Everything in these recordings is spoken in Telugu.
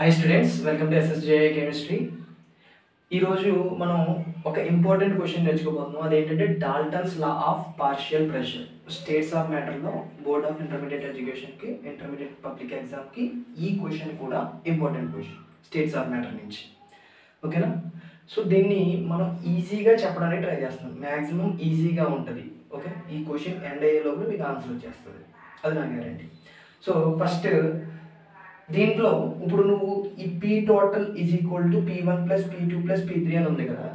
Hi students, welcome to SSJ chemistry. ఈరోజు మనం ఒక ఇంపార్టెంట్ క్వశ్చన్ నేర్చుకోబోతున్నాం. అదేంటంటే Dalton's law of partial pressure. States of మ్యాటర్లో బోర్డ్ ఆఫ్ ఇంటర్మీడియట్ ఎడ్యుకేషన్కి, ఇంటర్మీడియట్ పబ్లిక్ ఎగ్జామ్కి ఈ క్వశ్చన్ కూడా important question states of matter నుంచి. ఓకేనా? సో దీన్ని మనం ఈజీగా చెప్పడానికి ట్రై చేస్తాం. మ్యాక్సిమం ఈజీగా ఉంటుంది. ఓకే, ఈ క్వశ్చన్ ఎండ్ అయ్యే లోపల మీకు ఆన్సర్ వచ్చేస్తుంది, అది నా గ్యారంటీ. సో ఫస్ట్ దీంట్లో ఇప్పుడు నువ్వు ఈ P total is equal to P1 plus P2 plus P3 అని ఉంది కదా,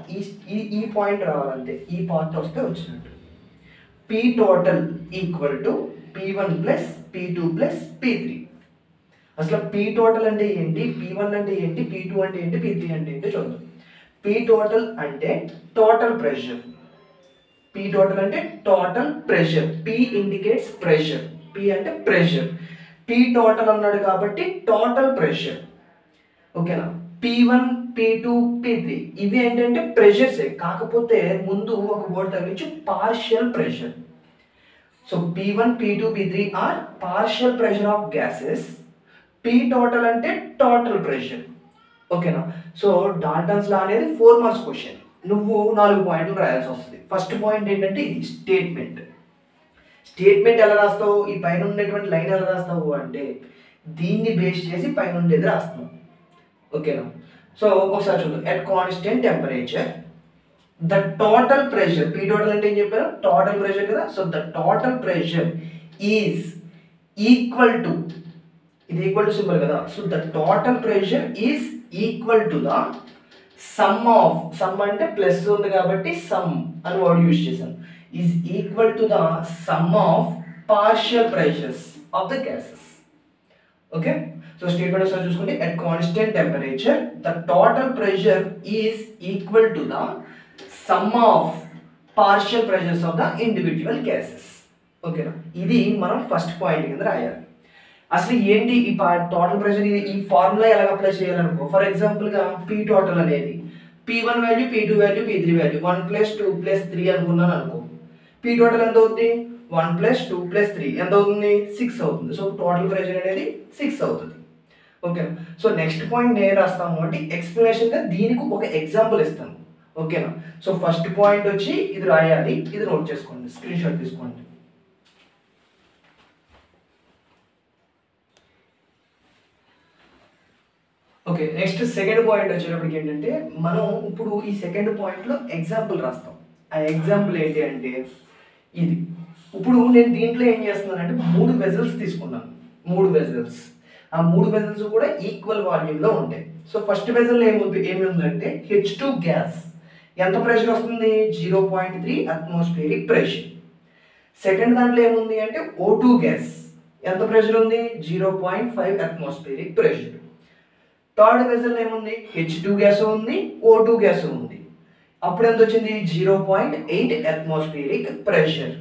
ఈ పాయింట్ రావాలంటే ఈ పార్ట్ వస్తే వచ్చినట్టు. P total equal to P1 plus P2 plus P3. అసలు పీ టోటల్ అంటే ఏంటి, P1 అంటే ఏంటి, P2 అంటే ఏంటి, P3 అంటే ఏంటి చూద్దాం. పీ టోటల్ అంటే టోటల్ ప్రెషర్. పీ టోటల్ అంటే total pressure. P indicates pressure, P అంటే ప్రెషర్. పీ టోటల్ అన్నాడు కాబట్టి టోటల్ ప్రెషర్. ఓకేనా? P1 P2 P3 ఇవి ఏంటంటే ప్రెషర్సే, కాకపోతే ముందు ఒక వర్డ్ తగిలించి partial pressure. So P1 P2 P3 are partial pressure of gases. P total అంటే టోటల్ ప్రెషర్. ఓకేనా? సో డాల్టన్స్ లా అనేది 4 మార్క్స్ క్వశ్చన్. నువ్వు 4 పాయింట్లు రాయాల్సి వస్తుంది. ఫస్ట్ పాయింట్ ఏంటంటే ఇది స్టేట్మెంట్. స్టేట్మెంట్ ఎలా రాస్తావు, ఈ పైన ఉండేటువంటి లైన్ ఎలా రాస్తావు అంటే దీన్ని బేస్ చేసి పైన ఉండేది రాస్తావు. ఓకేనా? సో ఒకసారి చూద్దాం. At constant temperature the total pressure, P total అంటే ఏం చెప్పారు, టోటల్ ప్రెషర్ కదా. So the total pressure is equal to, ఇది ఈక్వల్ టు సింబల్ కదా. So the total pressure is equal to the sum of, sum అంటే ప్లస్ ఉంది కాబట్టి సమ్ అని వర్డ్ యూజ్ చేశాను, is equal to the sum of partial pressures of the gases. Okay, so statement ఒకసారి చూసుకోండి. At constant temperature the total pressure is equal to the sum of partial pressures of the individual gases. ఓకేనా? ఇది మనం ఫస్ట్ పాయింట్ కింద రాయాలి. అసలు ఏంటి ఈ టోటల్ ప్రెషర్, ఈ ఫార్ములా ఎలా అప్లై చేయాలనుకో. ఫర్ ఎగ్జాంపుల్గా పీ టోటల్ అనేది P1 value, P2 value, P3 value 1 + 2 + 3 అనుకున్నాను అనుకో. పీ టోటల్ ఎంత అవుతుంది, 1 + 2 + 3 ఎంత అవుతుంది, 6 అవుతుంది. సో టోటల్ ప్రెషర్ అనేది 6 అవుతుంది. ఓకేనా? సో నెక్స్ట్ పాయింట్ నేను రాస్తాము అంటే ఎక్స్ప్లెనేషన్గా దీనికి ఒక ఎగ్జాంపుల్ ఇస్తాను. ఓకేనా? సో ఫస్ట్ పాయింట్ వచ్చి ఇది రాయాలి, ఇది నోట్ చేసుకోండి, స్క్రీన్ షాట్ తీసుకోండి. ఓకే, నెక్స్ట్ సెకండ్ పాయింట్ వచ్చేటప్పటికి ఏంటంటే మనం ఇప్పుడు ఈ సెకండ్ పాయింట్లో ఎగ్జాంపుల్ రాస్తాం. ఆ ఎగ్జాంపుల్ ఏంటి అంటే ఇది. ఇప్పుడు నేను దీంట్లో ఏం చేస్తున్నానంటే 3 వెజల్స్ తీసుకున్నాను. 3 వెజల్స్, ఆ 3 వెజల్స్ కూడా ఈక్వల్ వాల్యూమ్లో ఉంటాయి. సో ఫస్ట్ వెజల్ ఏమి ఉందంటే H2 గ్యాస్. ఎంత ప్రెషర్ వస్తుంది, 0.3 అట్మాస్ఫియరిక్ ప్రెషర్. సెకండ్ దాంట్లో ఏముంది అంటే O2 గ్యాస్. ఎంత ప్రెషర్ ఉంది, 0.5 అట్మాస్ఫియరిక్ ప్రెషర్. థర్డ్ వెజల్ ఏముంది, H2 గ్యాస్ ఉంది, O2 గ్యాస్ ఉంది. అప్పుడు ఎంత వచ్చింది, 0.8 అట్మాస్ఫియరిక్ ప్రెషర్.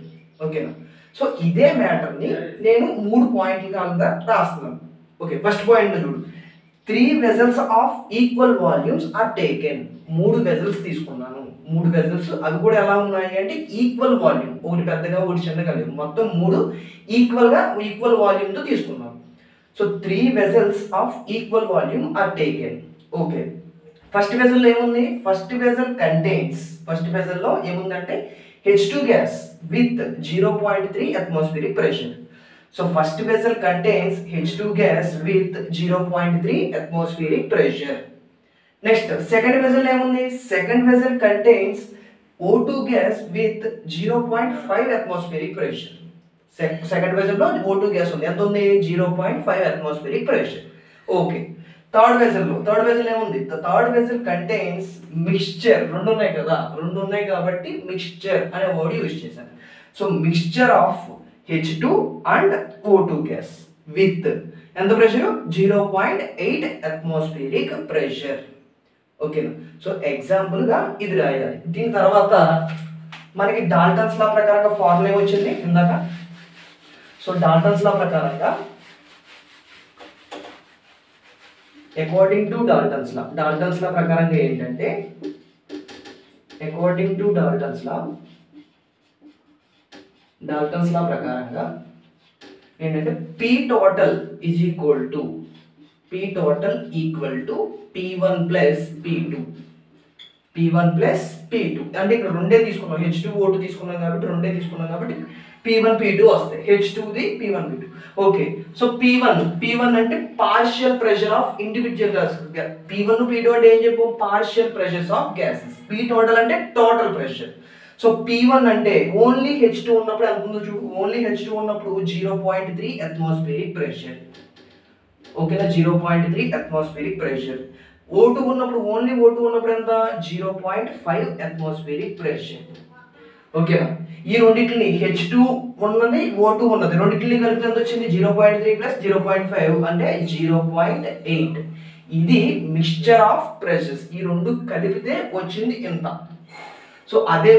ఓకేనా? సో ఇదే మ్యాటర్ని నేను 3 పాయింట్లుగా రాస్తున్నాను. ఓకే, ఫస్ట్ పాయింట్ చూడు. 3 vessels of equal volumes are taken. 3 vessels తీసుకున్నాను. 3 వెజల్స్ అవి కూడా ఎలా ఉన్నాయి అంటే ఈక్వల్ వాల్యూమ్, ఒకటి పెద్దగా ఒకటి చిన్నగా లేదు, మొత్తం 3 ఈక్వల్ వాల్యూమ్తో తీసుకున్నాను. So 3 vessels of equal volume are taken. Okay, first vessel ఏముంది, ఫస్ట్ వెజల్ కంటైన్స్, ఫస్ట్ వెజల్లో ఏముందంటే H2 gas with 0.3 atmospheric pressure. So first vessel contains H2 gas with 0.3 atmospheric pressure. Next second vessel ఏముంది, second vessel contains O2 gas with 0.5 atmospheric pressure. Second వెజల్లో O2 గ్యాస్ ఉంది, ఎంత ఉంది, 0.5 atmospheric pressure. Okay, third vessel ఏముంది, థర్డ్ వెజల్ కంటైన్స్ మిక్స్చర్. 2 ఉన్నాయి కదా, 2 ఉన్నాయి కాబట్టి మిక్స్చర్ అనే వర్డ్ యూజ్ చేశాను. So mixture of H2 and O2 gas with ఎంత ప్రెషర్, 0.8 అట్మాస్ఫియరిక్ ప్రెషర్. ఓకేనా? సో ఎగ్జాంపుల్గా ఇది రాయాలి. దీని తర్వాత మనకి డాల్టన్స్ లా ప్రకారంగా ఫార్ములా ఏమొచ్చింది ఇందాక. సో డాల్టన్స్ లా ప్రకారంగా అకార్డింగ్ టు డాల్టన్స్ లా ప్రకారంగా ఏంటంటే అకార్డింగ్ టు డాల్టన్స్ లా ప్రకారంగా ఏంటంటే P total is equal to P total equal to P1 plus P2. P1 plus P2 అంటే ఇక్కడ రెండే తీసుకున్నాం, H2O2 తీసుకున్నాం కాబట్టి రెండే తీసుకున్నాం కాబట్టి P1 P2 వస్తాయి. H2ది P1 P2. Okay, so P1 అంటే partial pressure of individual gases. P1 P2 అంటే ఏం చెప్పు, partial pressures of gases. P total అంటే టోటల్ ప్రెషర్. సో P1 అంటే ఓన్లీ H2 ఉన్నప్పుడు ఎంత ఉందో చూడు, ఓన్లీ H2 ఉన్నప్పుడు 0.3 అట్మాస్ఫియరిక్ ప్రెషర్. ఓకేనా, 0.3 అట్మాస్ఫియరిక్ ప్రెషర్. O2 ఉన్నప్పుడు ఓన్లీ O2 ఉన్నప్పుడు ఎంత, 0.5 అట్మాస్ఫియరిక్ ప్రెషర్. ఓకేనా, ఈ రెండింటిని H2 ఉన్నది O2 ఉన్నది రెండింటిని కలిపి ఎంత వచ్చింది, 0.3 ప్లస్ 0.5 అంటే 0.8. ఇది మిక్స్చర్ ఆఫ్ ప్రెషర్స్, ఈ రెండు కలిపితే వచ్చింది ఇంత. సో అదే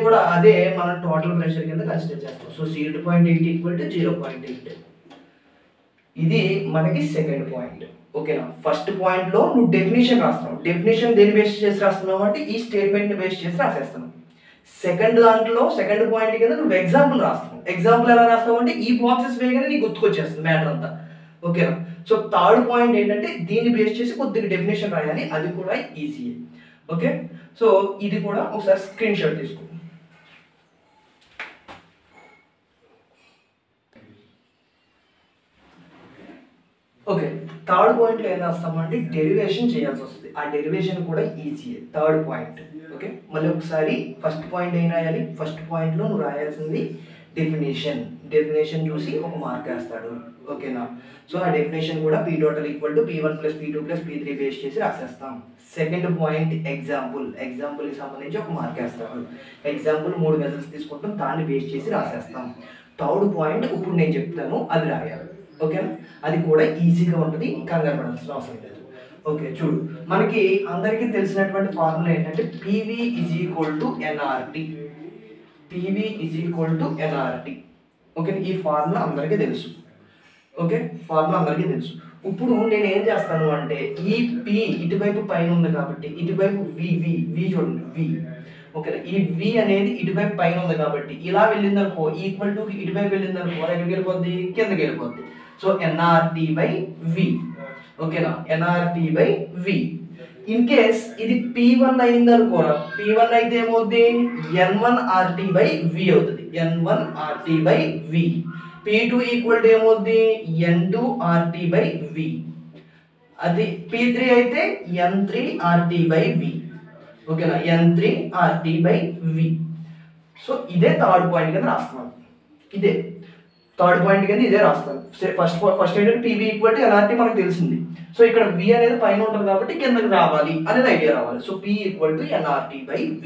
మన టోటల్ ప్రెషర్ కింద కన్సిడర్ చేస్తాం. So 0.8 equal to 0.8. ఇది మనకి సెకండ్ పాయింట్. ఓకేనా, ఫస్ట్ పాయింట్ లో నువ్వు డెఫినేషన్ రాస్తున్నావు. డెఫినేషన్ దేని బేస్ చేసి రాస్తున్నావు అంటే ఈ స్టేట్మెంట్ ని బేస్ చేసి రాసేస్తున్నావు. సెకండ్ పాయింట్ కింద నువ్వు ఎగ్జాంపుల్ రాస్తున్నావు. ఎగ్జాంపుల్ ఎలా రాస్తావు అంటే ఈ బాక్సెస్ వేయగానే నీకు గుర్తుకొచ్చేస్తుంది మ్యాటర్ అంతా. ఓకేనా, సో థర్డ్ పాయింట్ ఏంటంటే దీన్ని బేస్ చేసి కొద్దిగా డెఫినేషన్ రాయాలి, అది కూడా ఈజీయే. ఓకే, సో ఇది కూడా ఒకసారి స్క్రీన్ షాట్ తీసుకో. ఓకే, థర్డ్ పాయింట్లో ఏం రాస్తామంటే డెరివేషన్ చేయాల్సి వస్తుంది. ఆ డెరివేషన్ కూడా ఈజీయే థర్డ్ పాయింట్. ఓకే, మళ్ళీ ఒకసారి ఫస్ట్ పాయింట్ ఏం రాయాలి, ఫస్ట్ పాయింట్లో నువ్వు రాయాల్సింది డెఫినేషన్ చూసి ఒక మార్క్ వేస్తాడు. ఓకేనా, సో ఆ డెఫినేషన్ కూడా P total equal to P1 plus P2 plus P3 base చేసి రాసేస్తాం. సెకండ్ పాయింట్ ఎగ్జాంపుల్కి సంబంధించి ఒక మార్క్ వేస్తాడు. ఎగ్జాంపుల్ 3 మెజర్స్ తీసుకుంటాం, దాన్ని బేస్ చేసి రాసేస్తాం. థర్డ్ పాయింట్ ఇప్పుడు నేను చెప్తాను, అది రాయాలి. ఓకేనా, అది కూడా ఈజీగా ఉంటుంది, కంగారు పడాల్సిన అవసరం లేదు. ఓకే, చూడు, మనకి అందరికీ తెలిసినటువంటి ఫార్ములా ఏంటంటే PV is equal to NRT. PV is equal to NRT. Okay, ఈ ఫార్ములా అందరికీ తెలుసు. ఓకే, ఫార్ములా అందరికీ తెలుసు. ఇప్పుడు నేను ఏం చేస్తాను అంటే ఈ P ఇటువైపు పైన ఉంది కాబట్టి ఇటువైపు V చూడండి V. ఓకే, ఈ V అనేది ఇటువైపు పైన ఉంది కాబట్టి ఇలా వెళ్ళిందనుకో, ఈక్వల్ టు ఇటువైపు వెళ్ళిందనుకో ఎక్కడికి వెళ్ళిపోద్ది, కిందకి వెళ్ళిపోద్ది. So NRT by V. ఓకేనా, NRT by V. In case ఇది P1 అయిందనుకో, P1 అయితే ఏమవుద్ది, N1RT బై V అవుతుంది. N1RT by V. P2 equal to ఏమవుద్ది, N2RT బై V. అది P3 అయితే N3RT బై V. ఓకేనా, N3RT బై V. సో ఇదే థర్డ్ పాయింట్ కింద రాస్తున్నాను. ఇదే రాస్తాను. ఫస్ట్ ఏంటంటే PV ఈక్వల్ టు NRT మనకు తెలిసింది. సో ఇక్కడ V అనేది పైన ఉంటుంది కాబట్టి కిందకి రావాలి అనేది ఐడియా రావాలి. So P equal to NRT by V.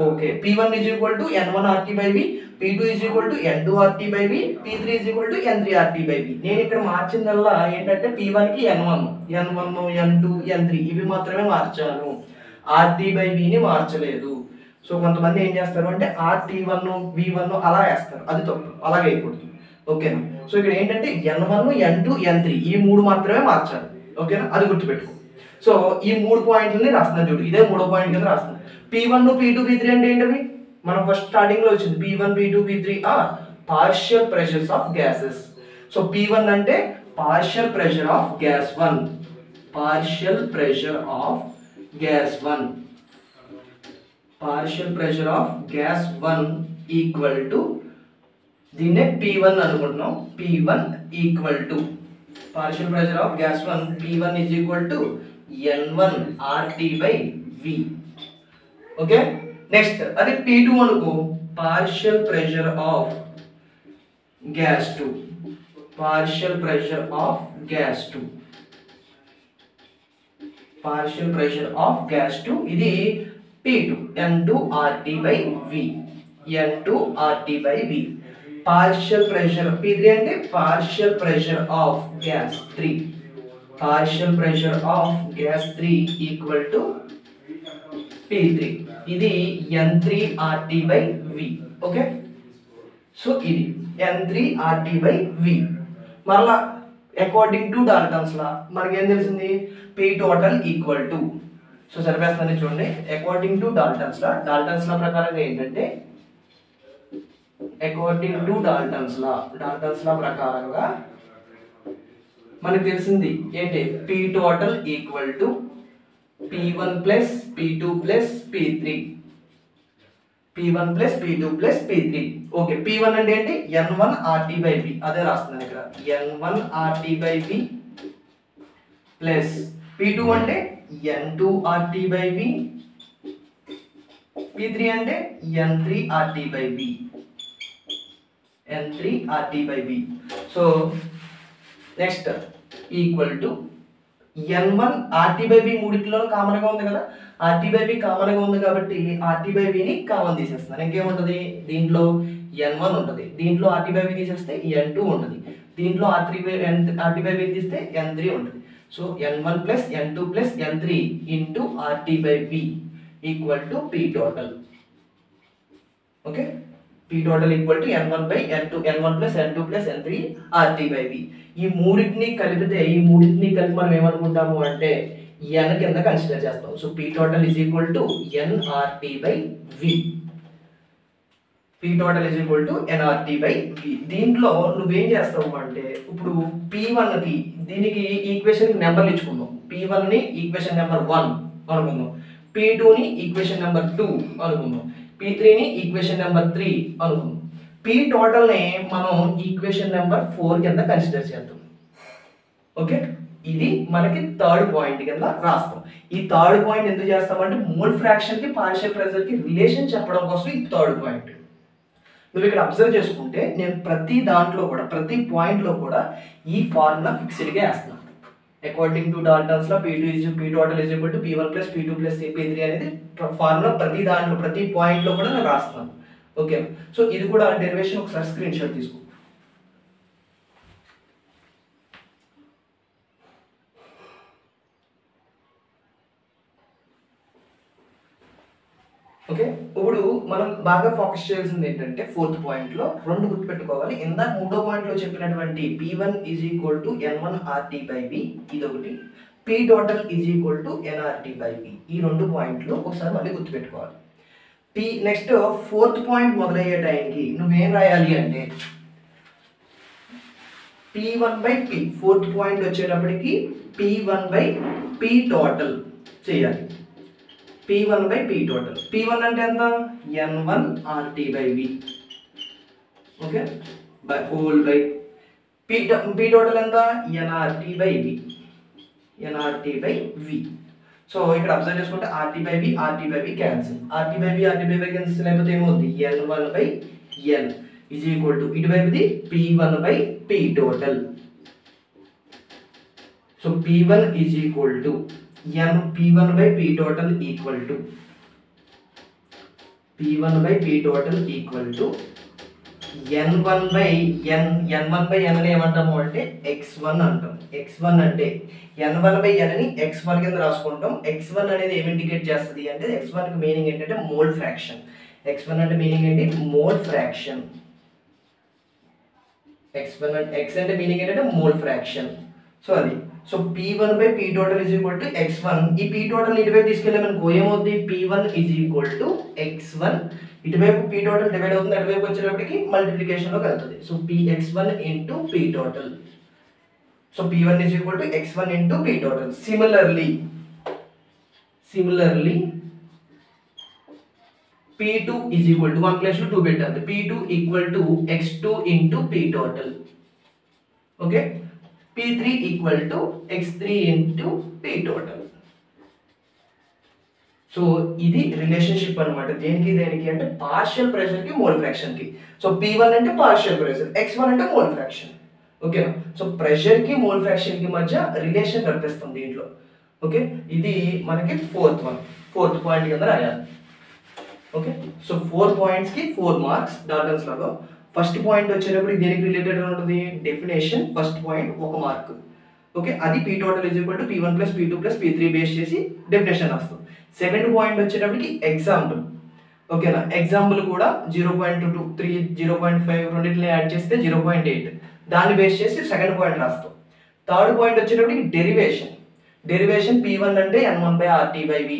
Okay, P1 is equal to N1RT by V, P2 is equal to N2RT by V, P3 is equal to N3RT by V. నేను ఇక్కడ మార్చిందల్లా ఏంటంటే P1 కి N1, N2, N3 ఇవి మాత్రమే మార్చాను, RT బై V ని మార్చలేదు. సో కొంతమంది ఏం చేస్తారు అంటే RT1 V1 అలా వేస్తారు, అది తప్పు, అలాగే అయిపోతుంది. ఓకేనా, సో ఇక్కడ ఏంటంటే N1, N2, N3 ఈ 3 మాత్రమే మార్చాలి. ఓకేనా, అది గుర్తుపెట్టుకో. సో ఈ 3 పాయింట్లని రాస్తున్నాను చూడు, ఇదే 3వ పాయింట్ కింద రాస్తున్నాను. P1, P2, P3 అంటే ఏంటవి, మనం ఫస్ట్ స్టార్టింగ్ లో వచ్చింది P1, P2, P3 are partial pressures of gases. So P1 అంటే partial pressure of gas 1, partial pressure of gas 1 equal to దీన్నే P1 అనుకుంటున్నాం. P1 equal to partial pressure of gas 1, P1 is equal to N1RT by V. Okay, next అది P2 అనుకో, partial pressure of gas 2, partial pressure of gas 2 ఇది P2 N2RT by V. Partial pressure P3 అంటే partial pressure of gas 3, equal to P3, ఇది N3RT by V. Okay, so ఇది N3RT బై V. మరలా అకార్డింగ్ టు డాల్టన్స్ లా మనకి ఏం తెలిసింది, P total equal to, so సరిపేస్తాను చూడండి, అకార్డింగ్ టు డాల్టన్స్ లా ప్రకారంగా ఏంటంటే అకార్డింగ్ టు డాల్టన్స్ లా ప్రకారంగా మనకు తెలిసింది ఏంటి, P total equal to P1 plus P2 plus P3, P1 plus P2 plus P3. Okay, P1 అంటే ఏంటి, N1 RT బై B, అదే రాస్తున్నాను ఇక్కడ, N1 RT by B plus P2 అంటే N2 RT by B, P3 అంటే N3 RT by B, N3 RT by B. So next equal to N1 RT by B మూడిట్లో కామన్గా ఉంది కదా, RT బై B కామన్గా ఉంది కాబట్టి RT బై Bని కామన్ తీసేస్తున్నాను. ఇంకేముంటుంది, దీంట్లో N1 ఉంటుంది, దీంట్లో RT బై B తీసేస్తే N2 ఉంటుంది, దీంట్లో RT బై B తీస్తే N3 ఉంటుంది. So N1 plus N2 plus N3 into RT by B equal to P total. Okay, P total equal to N1 by N2, N1 plus N2 plus N3 RT by B. ఈ మూడింటిని కలిపితే, ఈ మూడింటిని కలిపి మనం ఏమనుకుంటాము అంటే N కింద కన్సిడర్ చేస్తాం. So P total is equal to NRT by V. P total is equal to NRT by V. దీంట్లో నువ్వేం చేస్తావు అంటే, ఇప్పుడు P1కి దీనికి ఈక్వేషన్ నెంబర్లు ఇచ్చుకుందాం. P1ని ఈక్వేషన్ నెంబర్ 1 అనుకుందాం, P2ని ఈక్వేషన్ నెంబర్ 2 అనుకుందాం, P3ని ఈక్వేషన్ నెంబర్ 3 అనుకుందాం. P టోటల్ని మనం ఈక్వేషన్ నెంబర్ 4 కింద కన్సిడర్ చేద్దాం. ఓకే, ఇది మనకి థర్డ్ పాయింట్ కింద రాస్తాం. ఈ థర్డ్ పాయింట్ ఎందుకు చేస్తామంటే మోల్ ఫ్రాక్షన్కి పార్షియల్ ప్రెషర్కి రిలేషన్ చెప్పడం కోసం ఈ థర్డ్ పాయింట్. నువ్వు ఇక్కడ అబ్జర్వ్ చేసుకుంటే నేను ప్రతి దాంట్లో కూడా, ప్రతి పాయింట్లో కూడా ఈ ఫార్ములా ఫిక్స్డ్గా వేస్తున్నాను. According to Dalton's law P total is equal to P1 plus P2 plus P3 అనేది ఫార్ములా ప్రతి దాంట్లో, ప్రతి పాయింట్లో కూడా నేను రాస్తున్నాను. ఓకే, సో ఇది కూడా డెరివేషన్ ఒకసారి స్క్రీన్ షాట్ తీసుకో. ఓకే, ఇప్పుడు మనం బాగా ఫోకస్ చేయాల్సింది ఏంటంటే ఫోర్త్ పాయింట్లో రెండు గుర్తుపెట్టుకోవాలి. ఇందాక మూడో పాయింట్లో చెప్పినటువంటి P1 is equal to N1 RT by B ఇదొకటి, P total is equal to NRT by B, ఈ రెండు పాయింట్లు ఒకసారి మళ్ళీ గుర్తుపెట్టుకోవాలి. నెక్స్ట్ ఫోర్త్ పాయింట్ మొదలయ్యే టైంకి నువ్వేం రాయాలి అంటే P1 by P, fourth point వచ్చేటప్పటికి P1 బై P టోటల్ చేయాలి. P1 by P total, P1 అంటే ఎంత, N1 RT by B. Okay, by whole by P total ఎంత, NRT by B, NRT by V. So ఇక్కడ అబ్జర్వ్ చేసుకుంటే RT by B cancel, RT by B cancel అయిపోతే ఏమవుతుంది, N1 by N is equal to ఇటువైపుది P1 by P total. So P1 is equal to P1 by P total equal to P1 by P total equal to N1 by N, N1 by N అని ఏమంటాము అంటే X1 అంటాం. X1 అంటే N1 by N ని X1 కింద రాసుకుంటాం. X1 అనేది ఏమి ఇండికేట్ చేస్తుంది అంటే X1 కి మీనింగ్ ఏంటంటే మోల్ ఫ్రాక్షన్. X1 అంటే మీనింగ్ ఏంటి, మోల్ ఫ్రాక్షన్. X1 అంటే X అంటే మీనింగ్ ఏంటంటే మోల్ ఫ్రాక్షన్. సో అది, so P1 by P total is equal to X1. ఈ P total ఇటువైపు తీసుకెళ్ళామనుకో ఏమవుతుంది, P1 is equal to X1. ఇటువైపు P total డివైడ్ అవుతుంది, అటువైపు వచ్చేటప్పటికి మల్టిప్లికేషన్లోకి వెళ్తుంది. So P(x1) into P total. So P1 is equal to X1 into P total. Similarly P2 is equal to 1 place 2 పెట్టండి. P2 equal to X2 into P total. Okay, P3 equal to X3 into P total. So ఇది రిలేషన్షిప్ అనమాట. దేనికి అంటే పార్షియల్ ప్రెషర్కి మోల్ ఫ్రాక్షన్కి. సో P1 అంటే పార్షియల్ ప్రెషర్, X1 అంటే మోల్ ఫ్రాక్షన్. ఓకేనా, సో ప్రెషర్కి మోల్ ఫ్రాక్షన్కి మధ్య రిలేషన్ కనిపిస్తుంది దీంట్లో. ఓకే, ఇది మనకి ఫోర్త్ పాయింట్ కింద రాయాలి. ఓకే, సో 4 పాయింట్స్కి 4 మార్క్స్ డాల్టన్స్ లాగా. ఫస్ట్ పాయింట్ వచ్చేటప్పుడు దేనికి రిలేటెడ్ ఉంటుంది, definition. First point 1 mark. Okay, అది P total is equal to P1 plus P2 plus P3 base చేసి డెఫినేషన్ వస్తుంది. సెకండ్ పాయింట్ వచ్చేటప్పటికి ఎగ్జాంపుల్. ఓకేనా, ఎగ్జాంపుల్ కూడా 0.2, 3, 0.5 రెండింటిని యాడ్ చేస్తే 0.8, దాన్ని బేస్ చేసి సెకండ్ పాయింట్ రాస్తాం. థర్డ్ పాయింట్ వచ్చేటప్పటికి డెరివేషన్ P1 అంటే N1 by RT by V,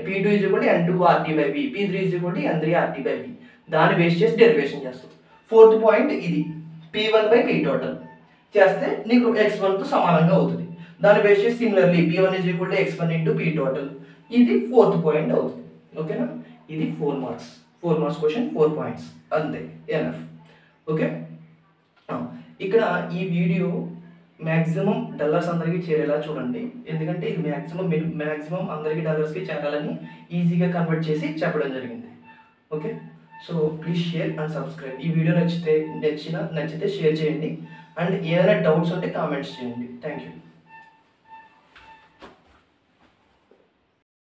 P2 is equal to N2 RT by V, P3 is equal to N3 RT by V, దాన్ని బేస్ చేసి డెరివేషన్ చేస్తాం. ఫోర్త్ పాయింట్ ఇది P1 బై P టోటల్. చేస్తే నీకు x1తో సమానంగా అవుతుంది. దాన్ని బేస్ చేసి similarly p1 = x1 × p total, ఇది 4th పాయింట్ అవుతుంది. ఓకేనా, ఇది 4 మార్క్స్ క్వశ్చన్, 4 పాయింట్స్ అంతే, ఎనఫ్. ఓకే, ఇక్కడ ఈ వీడియో మ్యాక్సిమం డల్లర్స్ అందరికీ చేరేలా చూడండి, ఎందుకంటే ఇది మ్యాక్సిమం అందరికీ డల్లర్స్కి చేరాలని ఈజీగా కన్వర్ట్ చేసి చెప్పడం జరిగింది. Okay, so please share and subscribe. ఈ వీడియో నచ్చితే షేర్ చేయండి, అండ్ ఏదైనా డౌట్స్ ఉంటే కామెంట్స్ చేయండి. Thank you.